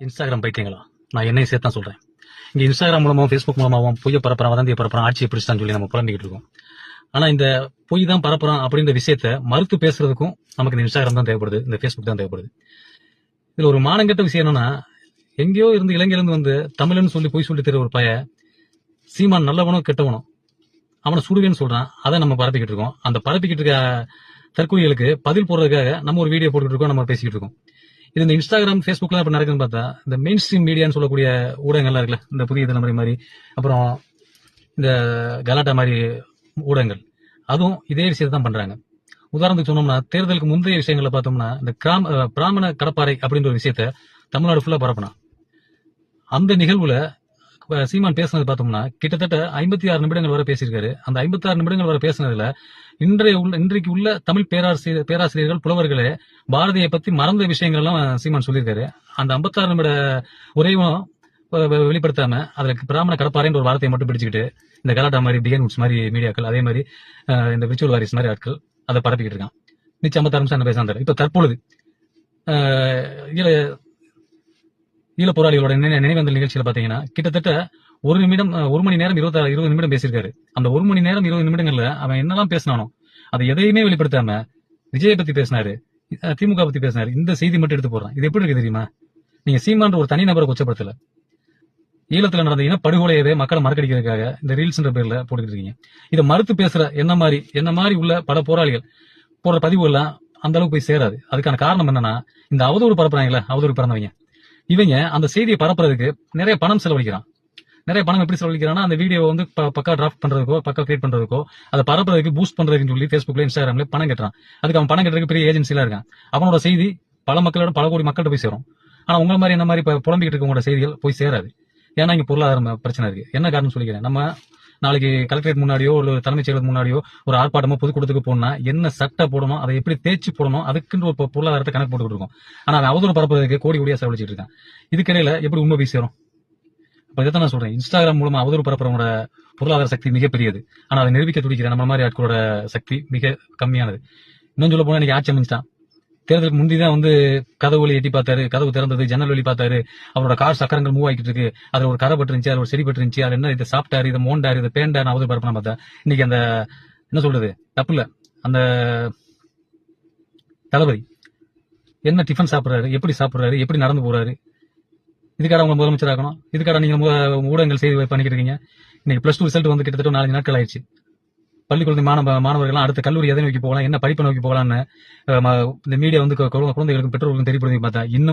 Instagram பைத்தியங்களா? நான் என்னையும் சேர்த்து தான் சொல்றேன். இங்க இன்ஸ்டாகிராம் மூலமாவும் ஃபேஸ்புக் மூலமாவும் பொய்ய பரப்புறான், வதந்தியை பரப்புறான், ஆட்சியை பிடிச்சான்னு சொல்லி நம்ம புலம்பிக்கிட்டு இருக்கோம். ஆனா இந்த பொய் தான் பரப்புறான் அப்படின்ற விஷயத்த மறுத்து பேசுறதுக்கும் நமக்கு இந்த இன்ஸ்டாகிராம் தான் தேவைப்படுது, இந்த ஃபேஸ்புக் தான் தேவைப்படுது. இதுல ஒரு மானங்கெட்ட விஷயம் என்னன்னா, எங்கேயோ இருந்து இலங்கையிலிருந்து வந்து தமிழ்னு சொல்லி பொய் சொல்லி தர ஒரு பய சீமான் நல்லவனோ கெட்டவனோ அவனை சுடுவேன்னு சொல்றான். அதை நம்ம பரப்பிக்கிட்டு இருக்கோம். அந்த பரப்பிக்கிட்டு இருக்க தற்கொலைகளுக்கு பதில் போடுறதுக்காக நம்ம ஒரு வீடியோ போட்டுக்கிட்டு இருக்கோம், நம்ம பேசிக்கிட்டு இருக்கோம். இது இந்த இன்ஸ்டாகிராம் ஃபேஸ்புக்லாம் இப்ப நடக்குதுன்னு பார்த்தா, இந்த மெயின் ஸ்ட்ரீம் மீடியான்னு சொல்லக்கூடிய ஊடகங்கள்லாம் இருக்குல்ல, இந்த புதிய தலைமுறை மாதிரி, அப்புறம் இந்த கலாட்டா மாதிரி ஊடகங்கள், அதுவும் இதே விஷயத்தை தான் பண்றாங்க. உதாரணத்துக்கு சொன்னோம்னா, தேர்தலுக்கு முந்தைய விஷயங்களை பார்த்தோம்னா, இந்த பிராமண கடப்பாறை அப்படின்ற ஒரு விஷயத்த தமிழ்நாடு ஃபுல்லா பரப்புனா. அந்த நிகழ்வுல சீமான் பேசுனது பார்த்தோம்னா கிட்டத்தட்ட 56 நிமிடங்கள் வரை பேசியிருக்காரு. அந்த 56 நிமிடங்கள் வரை பேசினதுல இன்றைக்கு உள்ள தமிழ் பேராசிரியர்கள் புலவர்களே பாரதியை பத்தி மறந்த விஷயங்கள் எல்லாம் சீமான் சொல்லியிருக்காரு. அந்த 56 நிமிட உரையும் வெளிப்படுத்தாம அதுல பிராமண கடப்பாறைன்ற ஒரு வார்த்தையை மட்டும் பிடிச்சுக்கிட்டு இந்த கலாட்டா மாதிரி பிகன் உட்ஸ் மாதிரி மீடியாக்கள், அதே மாதிரி இந்த விர்ச்சுவல் வாரிஸ் மாதிரி ஆட்கள் அதை பரப்பிக்கிட்டு இருக்கான். நிச்சயம் 56 நிமிஷம் பேசாந்தாரு. இப்ப தற்பொழுது ஈழ போராளிகளோட நினைவேந்தல் நிகழ்ச்சியில பாத்தீங்கன்னா கிட்டத்தட்ட ஒரு மணி நேரம் 20 நிமிடம் பேசியிருக்காரு. அந்த 1 மணி நேரம் 20 நிமிடங்கள்ல அவன் என்னெல்லாம் பேசினானோ அதை எதையுமே வெளிப்படுத்தாம விஜயை பத்தி பேசினாரு, திமுக பத்தி பேசினாரு. இந்த செய்தி மட்டும் எடுத்து போடுறான். இது எப்படி இருக்கு தெரியுமா? நீங்க சீமான்ற ஒரு தனிநபரை கொச்சப்படுத்தல, ஈழத்துல நடந்த இனப்படுகொலையவே மக்களை மறக்கடிக்கிறதுக்காக இந்த ரீல்ஸ்ன்ற பேர்ல போட்டுக்கிட்டு இருக்கீங்க. இதை மறுத்து பேசுற என்ன மாதிரி உள்ள பல போராளிகள் போடுற பதிவு எல்லாம் அந்த அளவுக்கு போய் சேராது. அதுக்கான காரணம் என்னன்னா, இந்த அவதூறு பரப்புறாங்கல்ல, அவதூறு பிறந்தவங்க இவங்க அந்த செய்தியை பரப்புறதுக்கு நிறைய பணம் செலவழிக்கிறான். நிறைய பணம் எப்படி செலவழிக்கிறான்னா, அந்த வீடியோ வந்து பக்கா டிராஃப்ட் பண்றதுக்கோ, பக்கா கிரியேட் பண்றதுக்கோ, அதை பரப்புறதுக்கு பூஸ்ட் பண்றதுன்னு சொல்லி ஃபேஸ்புக்ல இன்ஸ்டாகிராம்ல பணம் கட்டுறான். அதுக்கு அவன் பணம் கட்டுறதுக்கு பெரிய ஏஜென்சிலாம் இருக்கான். அவனோட செய்தி பல மக்களோட பல கோடி மக்கள்கிட்ட போய் சேரும். ஆனா உங்க மாதிரி என்ன மாதிரி புலம்பிக்கிட்டு இருக்கவங்களோட செய்திகள் போய் சேராது. ஏன்னா இங்க பொருளாதார பிரச்சனை இருக்கு. என்ன காரணம் சொல்லிக்கிறேன். நம்ம நாளைக்கு கலெக்டரேட் முன்னாடியோ ஒரு தலைமைச் செயலர் முன்னாடியோ ஒரு ஆர்ப்பாட்டமோ பொதுக்கூட்டத்துக்கு போனா என்ன சட்டை போடணும், அதை எப்படி தேய்ச்சி போடணும், அதுக்குன்னு ஒரு பொருளாதாரத்தை கணக்கு போட்டுக்கிட்டு இருக்கோம். ஆனா அவன் அவதூறு பரப்புறதுக்கு கோடி கோடியா செலவழிச்சிட்டு இருக்கான். இதுக்கிடையில எப்படி உண்மை போய் சேரும்? அப்ப இதைத்தான் நான் சொல்றேன். இன்ஸ்டாகிராம் மூலமா அவதூறு பரப்புறவங்களோட பொருளாதார சக்தி மிகப்பெரியது. ஆனா அதை நிரூபிக்க துடிக்கிற நம்ம மாதிரி ஆட்களோட சக்தி மிக கம்மியானது. இன்னும் சொல்ல போனா இன்னைக்கு ஆட்சி அமைஞ்சிட்டான். தேர்தலுக்கு முந்திதான் வந்து கதவு வழி எட்டி பார்த்தாரு, கதவு திறந்தது, ஜன்னல் வழி பார்த்தாரு, அவரோட கார் சக்கரங்கள் மூவ் ஆகிட்டு இருக்கு, அதுல ஒரு கரை பட்டு இருந்துச்சு, அதுல ஒரு செடி பட்டு இருந்துச்சு, அது என்ன இதை சாப்பிட்டாரு, இதை மோண்டாரு, இதை பேண்டாரு அவதூறு பரப்புனா பார்த்தா இன்னைக்கு அந்த என்ன சொல்றது தப்பு இல்ல, அந்த தளபதி என்ன டிஃபன் சாப்பிடுறாரு, எப்படி சாப்பிடுறாரு, எப்படி நடந்து போறாரு, இதுக்காக உங்க முதலமைச்சர் ஆகணும், இதுக்காக நீங்க ஊடகங்கள் செய்து பண்ணிக்கிட்டு இருக்கீங்க. இன்னைக்கு +2 ரிசல்ட் வந்து கிட்டத்தட்ட 4 நாட்கள் ஆயிடுச்சு. பள்ளிக்குழந்தை மாணவர்கள் அடுத்த கல்லூரி எதை நோக்கி போகலாம், என்ன படிப்பை நோக்கி போகலாம்னு இந்த மீடியா வந்து குழந்தைகளுக்கும் பெற்றோர்களுக்கும் தெரியப்படுத்தி பார்த்தா இன்னும்